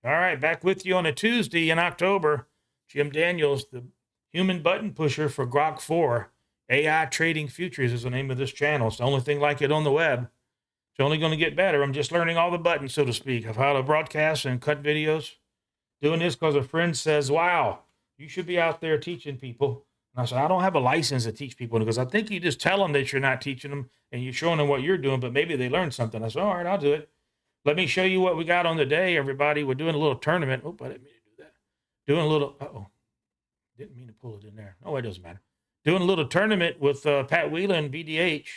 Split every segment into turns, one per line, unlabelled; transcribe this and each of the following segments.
All right, back with you on a Tuesday in October. Jim Daniels, the human button pusher for Grok 4. AI Trading Futures is the name of this channel. It's the only thing like it on the web. It's only going to get better. I'm just learning all the buttons, so to speak, of how to broadcast and cut videos. Doing this because a friend says, wow, you should be out there teaching people. And I said, I don't have a license to teach people because I think you just tell them that you're not teaching them and you're showing them what you're doing, but maybe they learn something. I said, all right, I'll do it. Let me show you what we got on the day, everybody. We're doing a little tournament. Oh, I didn't mean to do that. Doing a little, didn't mean to pull it in there. Oh, it doesn't matter. Doing a little tournament with Pat Whelan, BDH.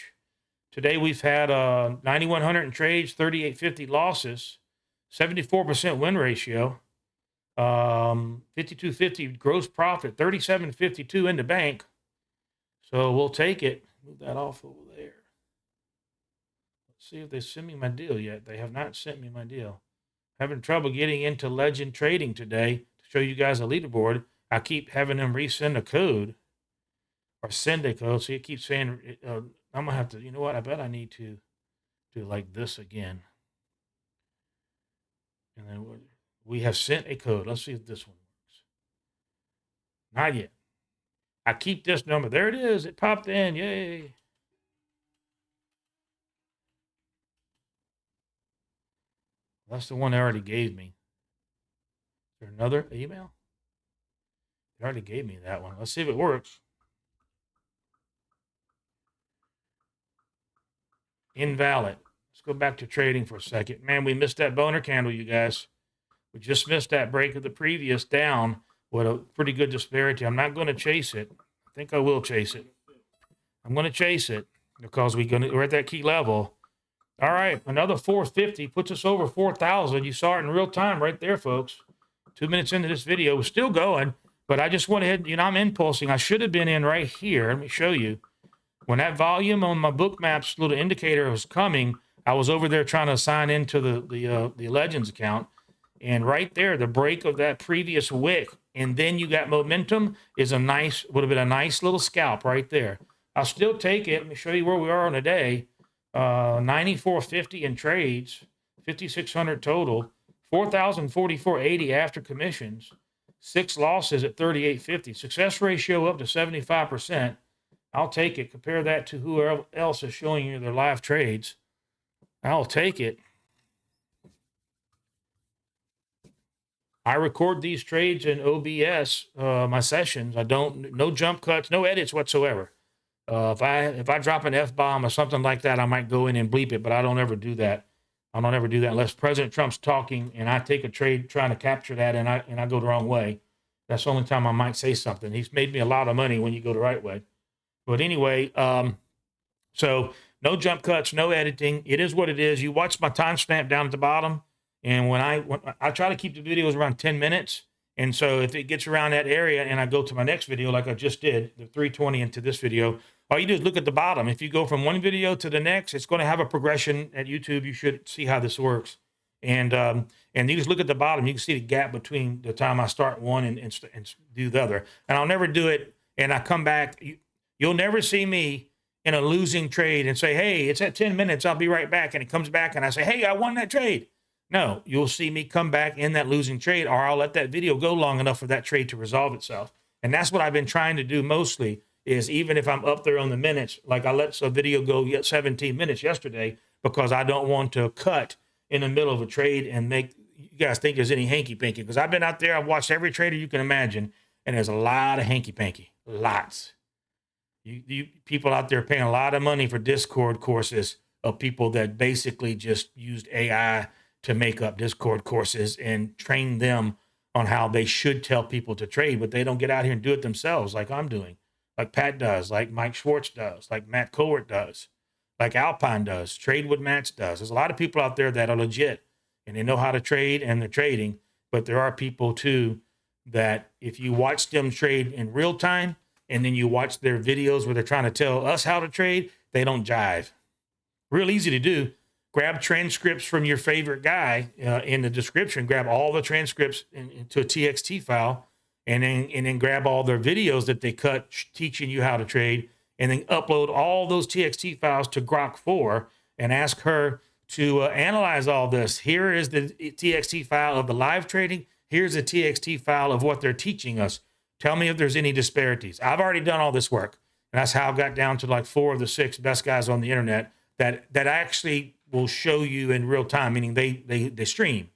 Today we've had 9,100 in trades, 3,850 losses, 74% win ratio, 5,250 gross profit, 3,752 in the bank. So we'll take it. Move that off over there. See if they sent me my deal yet. They have not sent me my deal. Having trouble getting into Legend Trading today to show you guys a leaderboard. I keep having them resend a code or send a code. So it keeps saying, I'm going to have to, you know what? I bet I need to do like this again. And then we have sent a code. Let's see if this one works. Not yet. I keep this number. There it is. It popped in. Yay. That's the one they already gave me. Is there another email? They already gave me that one. Let's see if it works. Invalid. Let's go back to trading for a second. Man, we missed that boner candle, you guys. We just missed that break of the previous down with a pretty good disparity. I'm not going to chase it. I think I will chase it. I'm going to chase it because we're at that key level. All right, another 450 puts us over 4,000. You saw it in real time right there, folks. 2 minutes into this video, we're still going, but I just went ahead. I'm impulsing. I should have been in right here. Let me show you. When that volume on my Bookmaps little indicator was coming, I was over there trying to sign into the Legends account, and right there, the break of that previous wick, and then you got momentum would have been a nice little scalp right there. I'll still take it. Let me show you where we are on the day. 94.50 in trades, 5,600 total, 4,044.80 after commissions, 6 losses at 38.50. Success ratio up to 75%. I'll take it. Compare that to whoever else is showing you their live trades. I'll take it. I record these trades in OBS, my sessions. No jump cuts, no edits whatsoever. If I drop an F-bomb or something like that, I might go in and bleep it, but I don't ever do that. I don't ever do that unless President Trump's talking and I take a trade trying to capture that and I go the wrong way. That's the only time I might say something. He's made me a lot of money when you go the right way. But anyway, so no jump cuts, no editing. It is what it is. You watch my timestamp down at the bottom, and when I try to keep the videos around 10 minutes, and so if it gets around that area and I go to my next video like I just did, the 320 into this video, all you do is look at the bottom. If you go from one video to the next, it's going to have a progression at YouTube. You should see how this works. And you just look at the bottom. You can see the gap between the time I start one and do the other. And I'll never do it. And I come back. You'll never see me in a losing trade and say, hey, it's at 10 minutes. I'll be right back. And it comes back and I say, hey, I won that trade. No, you'll see me come back in that losing trade, or I'll let that video go long enough for that trade to resolve itself. And that's what I've been trying to do mostly, is even if I'm up there on the minutes, like I let a video go 17 minutes yesterday because I don't want to cut in the middle of a trade and make you guys think there's any hanky-panky. Because I've been out there, I've watched every trader you can imagine, and there's a lot of hanky-panky, lots. You people out there paying a lot of money for Discord courses of people that basically just used AI to make up Discord courses and train them on how they should tell people to trade, but they don't get out here and do it themselves like I'm doing, like Pat does, like Mike Schwartz does, like Matt Cowart does, like Alpine does, Trade with Matts does. There's a lot of people out there that are legit and they know how to trade and they're trading, but there are people too that if you watch them trade in real time and then you watch their videos where they're trying to tell us how to trade, they don't jive. Real easy to do. Grab transcripts from your favorite guy in the description. Grab all the transcripts into a TXT file, and then grab all their videos that they cut teaching you how to trade, and then upload all those TXT files to Grok 4 and ask her to analyze all this. Here is the TXT file of the live trading. Here's a TXT file of what they're teaching us. Tell me if there's any disparities. I've already done all this work. And that's how I got down to like 4 of the 6 best guys on the internet that actually will show you in real time, meaning they stream.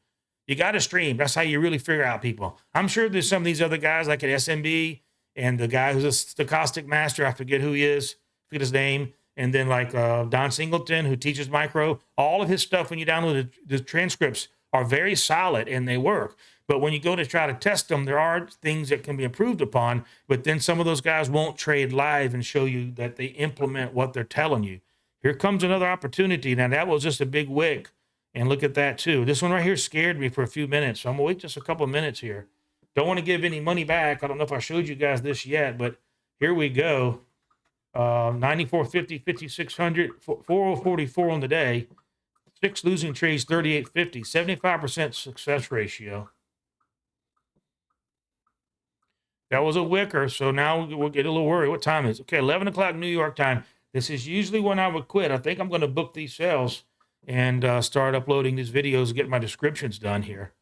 You got to stream. That's how you really figure out people. I'm sure there's some of these other guys like at SMB and the guy who's a stochastic master. I forget who he is, forget his name. And then like Don Singleton, who teaches micro. All of his stuff, when you download the transcripts, are very solid and they work. But when you go to try to test them, there are things that can be improved upon. But then some of those guys won't trade live and show you that they implement what they're telling you. Here comes another opportunity. Now, that was just a big wick. And look at that, too. This one right here scared me for a few minutes. So I'm going to wait just a couple of minutes here. Don't want to give any money back. I don't know if I showed you guys this yet, but here we go. 94.50, 5,600, 4044 on the day. 6 losing trades, 38.50, 75% success ratio. That was a wicker, so now we'll get a little worried. What time is it? Okay, 11 o'clock New York time. This is usually when I would quit. I think I'm going to book these sales and start uploading these videos, get my descriptions done here.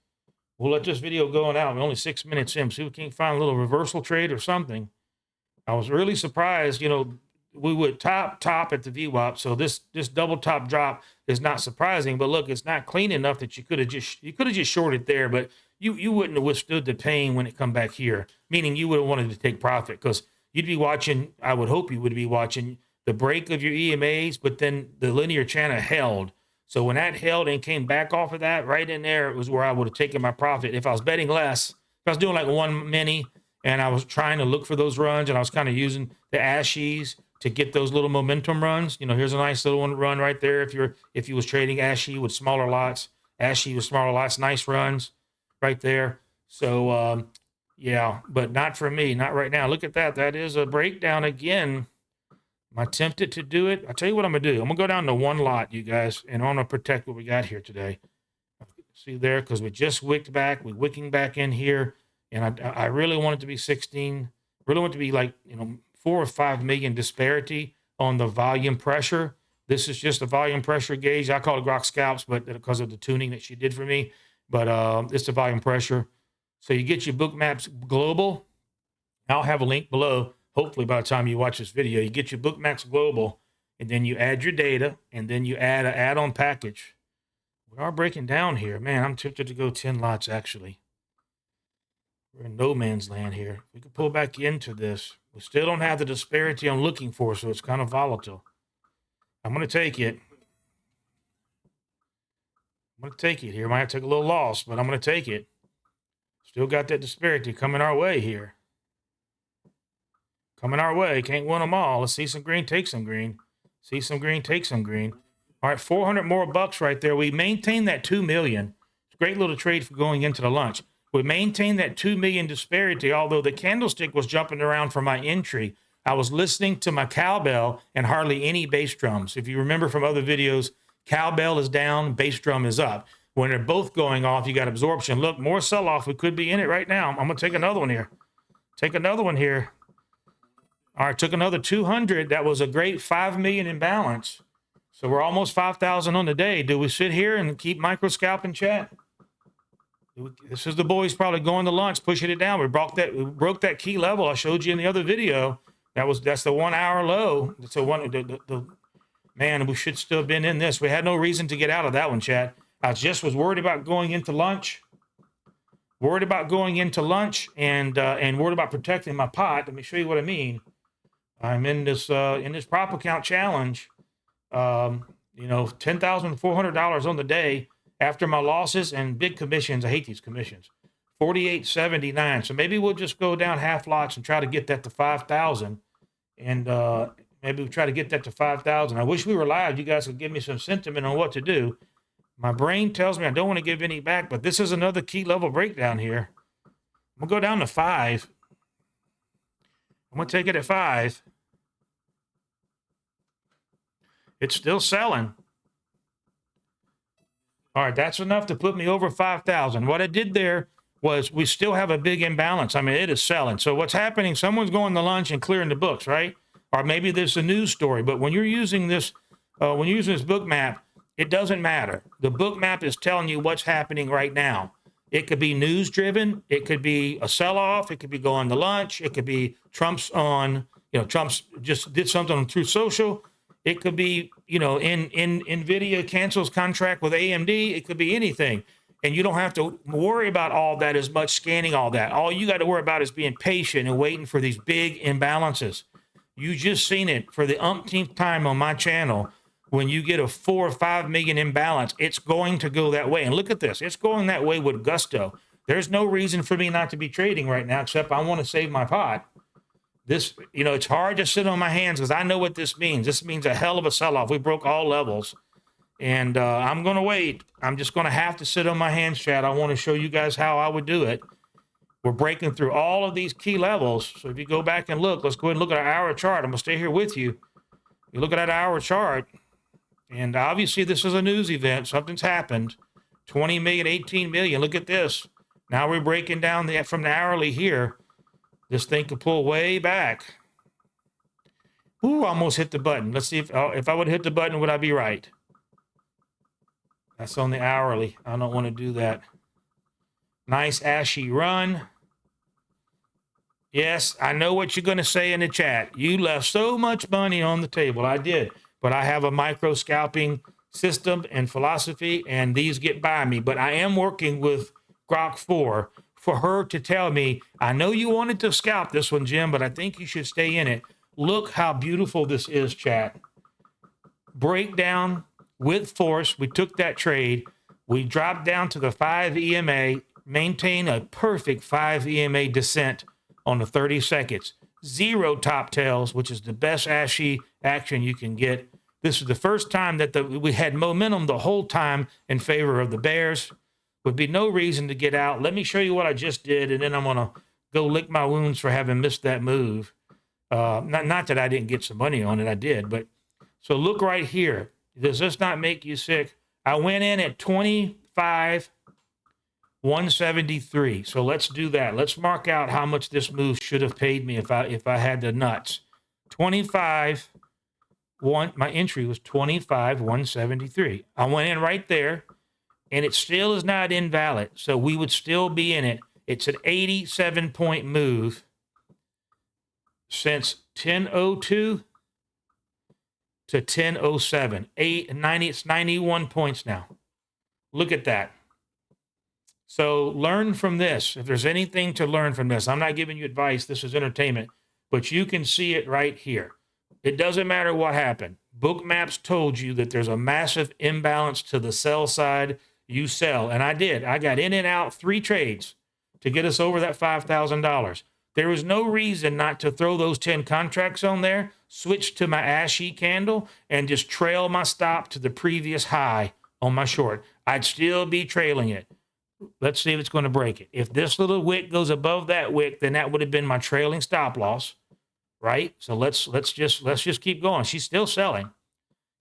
We'll let this video go out. We're only 6 minutes in. See if we can find a little reversal trade or something. I was really surprised. You know, we would top at the VWAP, so this double top drop is not surprising. But look, it's not clean enough that you could have just shorted there, but you wouldn't have withstood the pain when it come back here. Meaning you would have wanted to take profit because you'd be watching. I would hope you would be watching the break of your EMAs, but then the linear channel held. So when that held and came back off of that, right in there, it was where I would have taken my profit. If I was betting less, if I was doing like one mini and I was trying to look for those runs and I was kind of using the ASHEs to get those little momentum runs. You know, here's a nice little one run right there. If you was trading ASHE with smaller lots, ASHE with smaller lots, nice runs right there. So, yeah, but not for me, not right now. Look at that. That is a breakdown again. Am I tempted to do it? I'll tell you what I'm going to do. I'm going to go down to one lot, you guys, and I'm going to protect what we got here today. See there? Because we just wicked back. We're wicking back in here, and I really want it to be 16. Really want it to be like, 4 or 5 million disparity on the volume pressure. This is just a volume pressure gauge. I call it Grok Scalps, but because of the tuning that she did for me. But it's the volume pressure. So you get your Bookmaps Global. I'll have a link below. Hopefully by the time you watch this video, you get your Bookmaps Global, and then you add your data, and then you add an add-on package. We are breaking down here. Man, I'm tempted to go 10 lots, actually. We're in no man's land here. We can pull back into this. We still don't have the disparity I'm looking for, so it's kind of volatile. I'm going to take it. I'm going to take it here. Might have to take a little loss, but I'm going to take it. Still got that disparity coming our way here. Coming our way. Can't win them all. Let's see some green, take some green. See some green, take some green. All right, 400 more bucks right there. We maintain that 2 million. It's a great little trade for going into the lunch. We maintain that 2 million disparity, although the candlestick was jumping around for my entry. I was listening to my cowbell and hardly any bass drums. If you remember from other videos, cowbell is down, bass drum is up. When they're both going off, you got absorption. Look, more sell-off. We could be in it right now. I'm going to take another one here. Take another one here. All right, took another 200. That was a great 5 million in balance. So we're almost 5,000 on the day. Do we sit here and keep micro scalping, chat? This is the boys probably going to lunch, pushing it down. We broke that key level I showed you in the other video. That's the 1 hour low. It's man, we should still have been in this. We had no reason to get out of that one, chat. I just was worried about going into lunch. Worried about going into lunch and worried about protecting my pot. Let me show you what I mean. I'm in this prop account challenge. $10,400 on the day after my losses and big commissions. I hate these commissions. 48.79. So maybe we'll just go down half lots and try to get that to 5,000. And maybe we'll try to get that to 5,000. I wish we were live. You guys could give me some sentiment on what to do. My brain tells me I don't want to give any back, but this is another key level breakdown here. I'm going to go down to 5. I'm going to take it at 5. It's still selling. All right, that's enough to put me over 5,000. What I did there was we still have a big imbalance. I mean, it is selling. So what's happening, someone's going to lunch and clearing the books, right? Or maybe there's a news story. But when you're using this, Bookmap, It doesn't matter. The book map is telling you what's happening right now. It could be news driven. It could be a sell off. It could be going to lunch. It could be Trump's just did something on Truth Social. It could be, in NVIDIA cancels contract with AMD. It could be anything. And you don't have to worry about all that as much, scanning all that. All you got to worry about is being patient and waiting for these big imbalances. You just seen it for the umpteenth time on my channel. When you get a 4 or 5 million imbalance, it's going to go that way. And look at this. It's going that way with gusto. There's no reason for me not to be trading right now, except I want to save my pot. This, it's hard to sit on my hands because I know what this means. This means a hell of a sell-off. We broke all levels. And I'm going to wait. I'm just going to have to sit on my hands, Chad. I want to show you guys how I would do it. We're breaking through all of these key levels. So if you go back and look, let's go ahead and look at our hour chart. I'm going to stay here with you. You look at that hour chart, and obviously this is a news event. Something's happened. 20 million, 18 million. Look at this. Now we're breaking down from the hourly here. This thing could pull way back. Ooh, almost hit the button. Let's see if I would hit the button, would I be right? That's on the hourly. I don't want to do that. Nice ashy run. Yes, I know what you're going to say in the chat. You left so much money on the table. I did. But I have a micro scalping system and philosophy, and these get by me. But I am working with Grok 4 for her to tell me, I know you wanted to scalp this one, Jim, but I think you should stay in it. Look how beautiful this is, chat. Breakdown with force. We took that trade. We dropped down to the 5 EMA, maintain a perfect 5 EMA descent on the 30 seconds. 0 top tails, which is the best ashy action you can get. This is the first time that we had momentum the whole time in favor of the bears. Would be no reason to get out. Let me show you what I just did, and then I'm going to go lick my wounds for having missed that move. Not that I didn't get some money on it. I did. But so look right here. Does this not make you sick? I went in at 25,173. So let's do that. Let's mark out how much this move should have paid me if I had the nuts. 25. My entry was 25,173. I went in right there, and it still is not invalid. So we would still be in it. It's an 87-point move since 10:02 to 10:07. 90. It's 91 points now. Look at that. So learn from this. If there's anything to learn from this, I'm not giving you advice. This is entertainment, but you can see it right here. It doesn't matter what happened. Bookmaps told you that there's a massive imbalance to the sell side. You sell. And I did. I got in and out 3 trades to get us over that $5,000. There was no reason not to throw those 10 contracts on there, switch to my ashy candle, and just trail my stop to the previous high on my short. I'd still be trailing it. Let's see if it's going to break it. If this little wick goes above that wick, then that would have been my trailing stop loss. Right? So let's just keep going. She's still selling.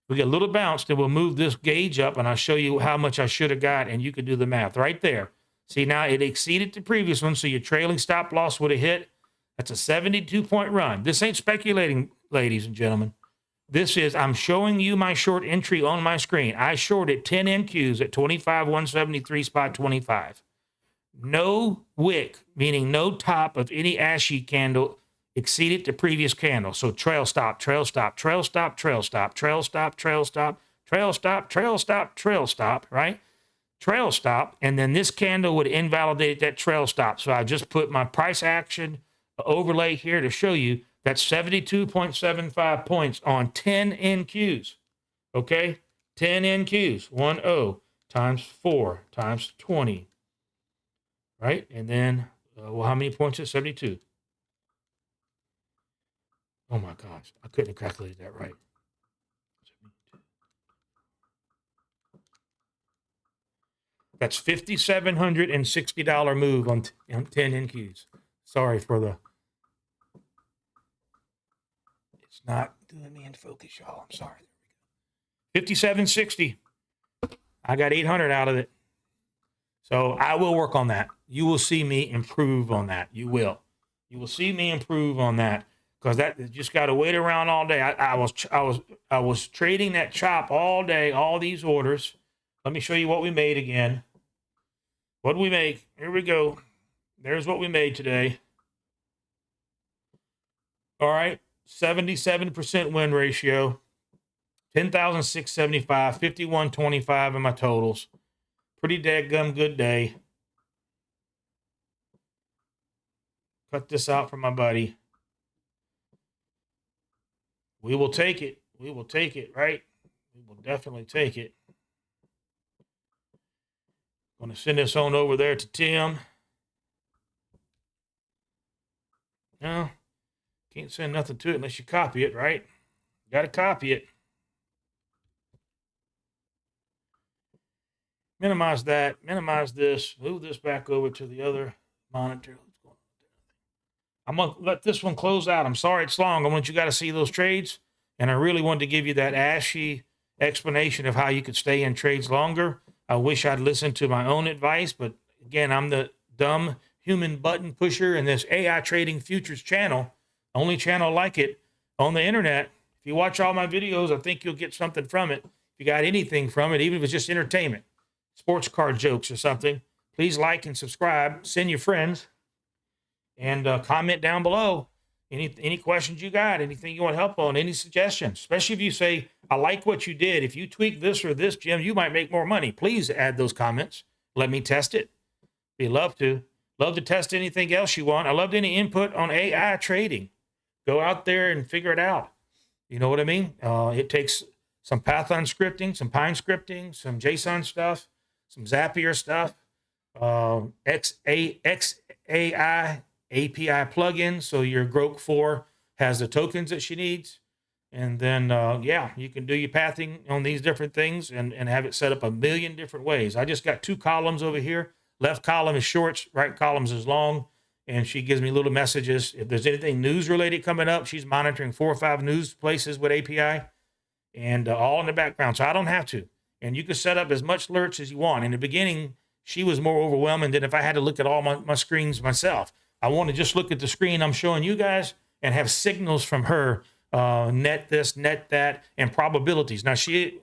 We get a little bounce, then we'll move this gauge up, and I'll show you how much I should have got, and you can do the math right there. See, now it exceeded the previous one, so your trailing stop loss would have hit. That's a 72-point run. This ain't speculating, ladies and gentlemen. This is, I'm showing you my short entry on my screen. I shorted 10 NQs at 25,173 spot 25. No wick, meaning no top of any ashy candle exceeded the previous candle. So trail stop, trail stop, trail stop, trail stop, trail stop, trail stop, trail stop, trail stop, trail stop, right? Trail stop, and then this candle would invalidate that trail stop. So I just put my price action overlay here to show you that's 72.75 points on 10 NQs. Okay? 10 NQs, 10 times 4 times 20. Right? And then, how many points is 72? Oh my gosh, I couldn't have calculated that right. That's $5,760 move on 10 NQs. Sorry for the... It's not doing me in focus, y'all. I'm sorry. 5760. I got 800 out of it. So I will work on that. You will see me improve on that. You will. You will see me improve on that. because that just got to wait around all day. I was trading that chop all day, all these orders. Let me show you what we made again. What did we make? Here we go. There's what we made today. All right, 77% win ratio, 10,675, 5125 in my totals. Pretty dadgum good day. Cut this out for my buddy. We will take it. We will take it, right? We will definitely take it. Going to send this on over there to Tim. No, can't send nothing to it unless you copy it, right? Got to copy it. Minimize that. Minimize this. Move this back over to the other monitor. I'm going to let this one close out. I'm sorry it's long. I want you guys to see those trades. And I really wanted to give you that ashy explanation of how you could stay in trades longer. I wish I'd listened to my own advice. But again, I'm the dumb human button pusher in this AI Trading Futures channel. Only channel like it on the internet. If you watch all my videos, I think you'll get something from it. If you got anything from it, even if it's just entertainment, sports card jokes or something, please like and subscribe. Send your friends. And comment down below any questions you got, anything you want help on, any suggestions, especially if you say, I like what you did. If you tweak this or this, Jim, you might make more money. Please add those comments. Let me test it. Be love to. Love to test anything else you want. I loved any input on AI trading. Go out there and figure it out. You know what I mean? It takes some Python scripting, some Pine scripting, some JSON stuff, some Zapier stuff, XAI API plugin, so your Grok 4 has the tokens that she needs. And then, yeah, you can do your pathing on these different things and have it set up a million different ways. I just got two columns over here. Left column is shorts, right column is long. And she gives me little messages. If there's anything news related coming up, she's monitoring 4 or 5 news places with API and all in the background. So I don't have to. And you can set up as much alerts as you want. In the beginning, she was more overwhelming than if I had to look at all my screens myself. I want to just look at the screen I'm showing you guys and have signals from her, net this, net that, and probabilities. Now,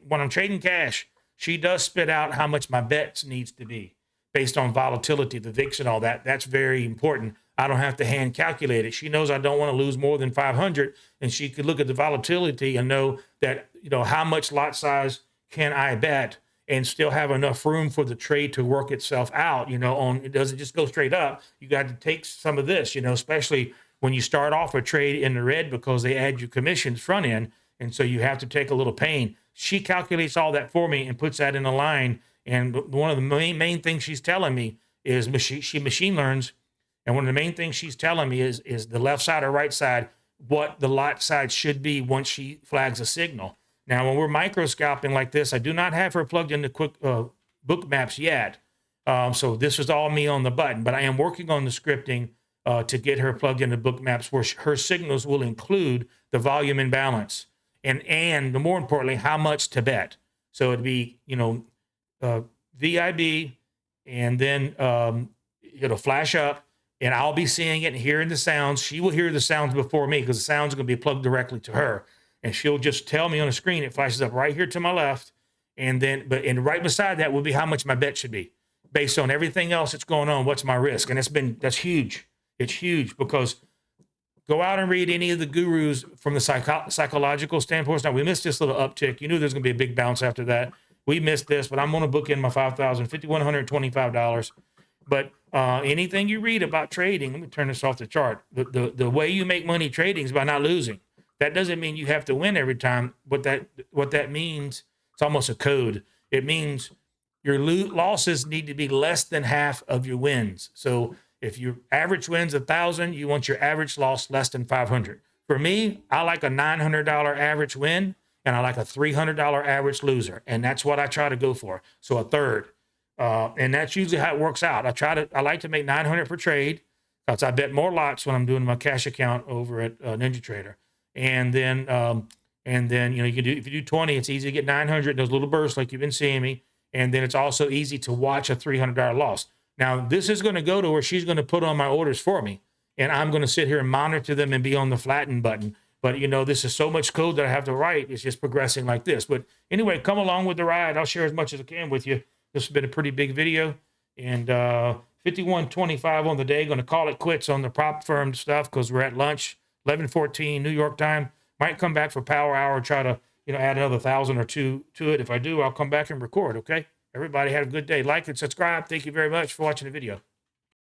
when I'm trading cash, she does spit out how much my bets needs to be based on volatility, the VIX and all that. That's very important. I don't have to hand calculate it. She knows I don't want to lose more than 500, and she could look at the volatility and know that, how much lot size can I bet and still have enough room for the trade to work itself out, it doesn't just go straight up. You got to take some of this, especially when you start off a trade in the red because they add your commissions front end. And so you have to take a little pain. She calculates all that for me and puts that in a line. And one of the main things she's telling me is she machine learns. And one of the main things she's telling me is the left side or right side, what the lot size should be once she flags a signal. Now, when we're micro scalping like this, I do not have her plugged into quick Bookmaps yet. So this is all me on the button, but I am working on the scripting to get her plugged into Bookmaps where her signals will include the volume imbalance and more importantly, how much to bet. So it'd be, VIB and then it'll flash up and I'll be seeing it and hearing the sounds. She will hear the sounds before me because the sounds are going to be plugged directly to her. And she'll just tell me on the screen, it flashes up right here to my left. And then, and right beside that will be how much my bet should be based on everything else that's going on. What's my risk? And that's huge. It's huge because go out and read any of the gurus from the psychological standpoint. Now we missed this little uptick. You knew there's going to be a big bounce after that. We missed this, but I'm going to book in my $5,125. But anything you read about trading, let me turn this off the chart. The way you make money trading is by not losing. That doesn't mean you have to win every time. What that means, it's almost a code. It means your losses need to be less than half of your wins. So if your average wins 1,000, you want your average loss less than 500. For me, I like a $900 average win, and I like a $300 average loser, and that's what I try to go for. So a third, and that's usually how it works out. I like to make 900 per trade because I bet more lots when I'm doing my cash account over at NinjaTrader. And then you can do, if you do 20, it's easy to get 900 in those little bursts like you've been seeing me. And then it's also easy to watch a $300 loss. Now, this is going to go to where she's going to put on my orders for me. and I'm going to sit here and monitor them and be on the flatten button. But, you know, this is so much code that I have to write. It's just progressing like this. But anyway, come along with the ride. I'll share as much as I can with you. This has been a pretty big video. And 51:25 on the day. Going to call it quits on the prop firm stuff because we're at lunch, 11:14 New York time. Might come back for power hour, try to, you know, add another 1,000 or two to it. If I do, I'll come back and record, okay? Everybody have a good day. Like and subscribe. Thank you very much for watching the video.